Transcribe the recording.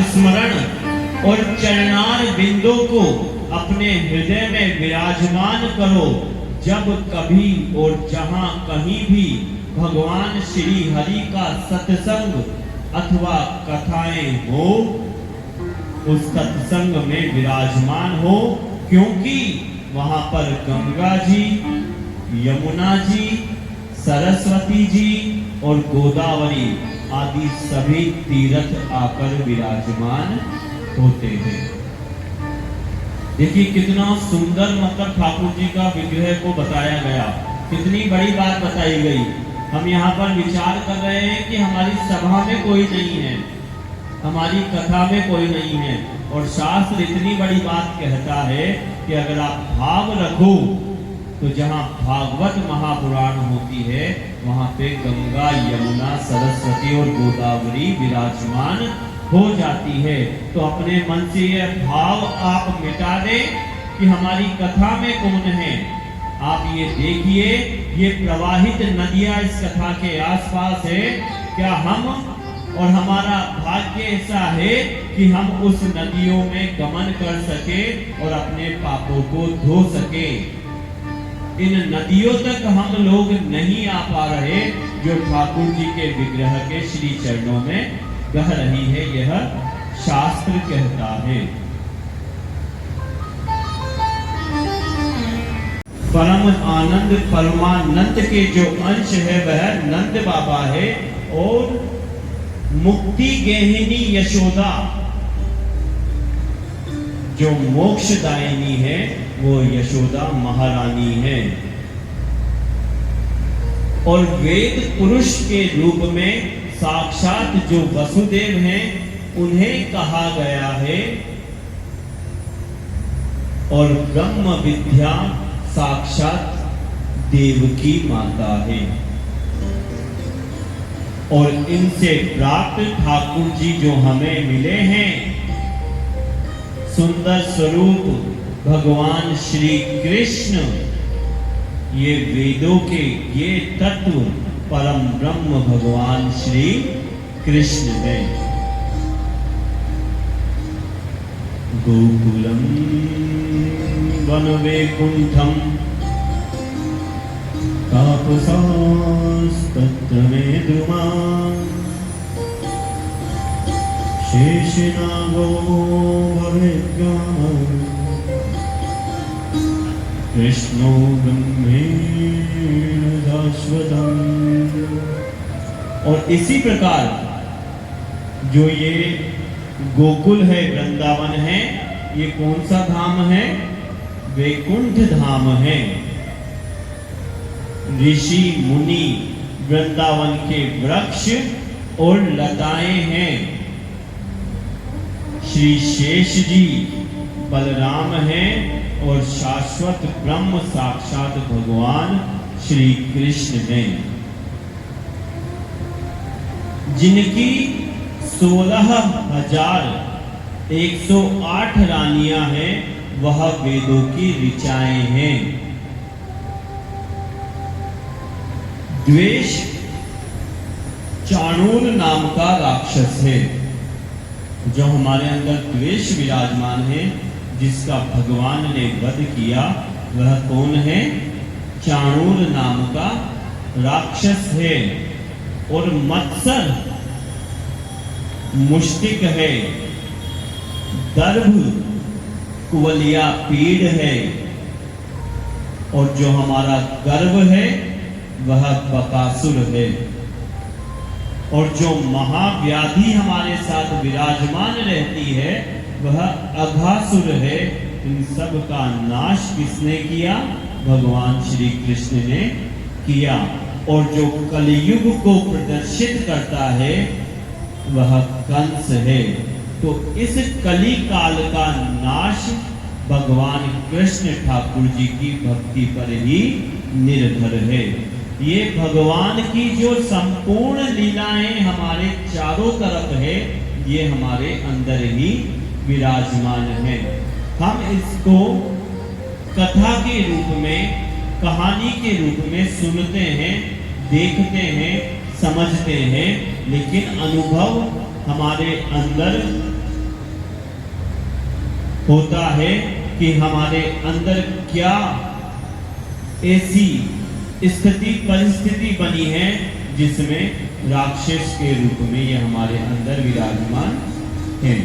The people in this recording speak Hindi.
स्मरण और चरणार बिंदों को अपने हृदय में विराजमान करो। जब कभी और जहां कहीं भी भगवान श्री हरि का सत्संग अथवा कथाएं हो, उस सत्संग में विराजमान हो, क्योंकि वहां पर गंगा जी, यमुना जी, सरस्वती जी और गोदावरी आदि सभी तीर्थ आकर विराजमान होते हैं। देखिए कितना सुंदर मतलब ठाकुर जी का विग्रह को बताया गया, कितनी बड़ी बात बताई गई। हम यहाँ पर विचार कर रहे हैं कि हमारी सभा में कोई नहीं है, हमारी कथा में कोई नहीं है, और शास्त्र इतनी बड़ी बात कहता है कि अगर आप भाव रखो तो जहाँ भागवत महापुराण होती है वहाँ पे गंगा, यमुना, सरस्वती और गोदावरी विराजमान हो जाती है। तो अपने मन से यह भाव आप मिटा दें कि हमारी कथा में कौन है। आप ये देखिए, ये प्रवाहित नदियां इस कथा के आसपास है। क्या हम और हमारा भाग्य ऐसा है कि हम उस नदियों में गमन कर सके और अपने पापों को धो सके। इन नदियों तक हम लोग नहीं आ पा रहे जो ठाकुर जी के विग्रह के श्री चरणों में बह रही है, यह शास्त्र कहता है। परम आनंद परमानंद के जो अंश है वह नंद बाबा है, और मुक्ति गेहिनी यशोदा जो मोक्षदायिनी है वो यशोदा महारानी है। और वेद पुरुष के रूप में साक्षात जो वसुदेव हैं उन्हें कहा गया है, और ब्रह्म विद्या साक्षात देवकी माता है। और इनसे प्राप्त ठाकुर जी जो हमें मिले हैं, सुंदर स्वरूप भगवान श्री कृष्ण, ये वेदों के ये तत्व परम ब्रह्म भगवान श्री कृष्ण है। गोकुलम वन वैकुंठम तापसास्तत्र मेधुमान् शेषनागो भवेद्गामः कृष्णो ब्रह्मेण शाश्वतम्। और इसी प्रकार जो ये गोकुल है, वृंदावन है, ये कौन सा धाम है? वैकुंठ धाम है। ऋषि मुनि वृंदावन के वृक्ष और लताएं हैं। श्री शेष जी बलराम हैं, और शाश्वत ब्रह्म साक्षात भगवान श्री कृष्ण हैं, जिनकी 16,108 रानियां हैं, वह वेदों की ऋचाएं हैं। द्वेष चाणूर नाम का राक्षस है, जो हमारे अंदर द्वेष विराजमान है, जिसका भगवान ने वध किया, वह कौन है? चाणूर नाम का राक्षस है। और मत्सर मुष्टिक है, दर्भ कुवलिया पीड़ है, और जो हमारा गर्व है वह बकासुर है। और जो महाव्याधि हमारे साथ विराजमान रहती है वह अघासुर है। इन सब का नाश किसने किया? भगवान श्री कृष्ण ने किया। और जो कलयुग को प्रदर्शित करता है वह कंस है। तो इस कली काल का नाश भगवान कृष्ण ठाकुर जी की भक्ति पर ही निर्भर है। ये भगवान की जो संपूर्ण लीलाएं हमारे चारों तरफ है, ये हमारे अंदर ही विराजमान है। हम इसको कथा के रूप में, कहानी के रूप में सुनते हैं, देखते हैं, समझते हैं, लेकिन अनुभव हमारे अंदर होता है कि हमारे अंदर क्या ऐसी स्थिति परिस्थिति बनी है जिसमें राक्षस के रूप में ये हमारे अंदर विराजमान है।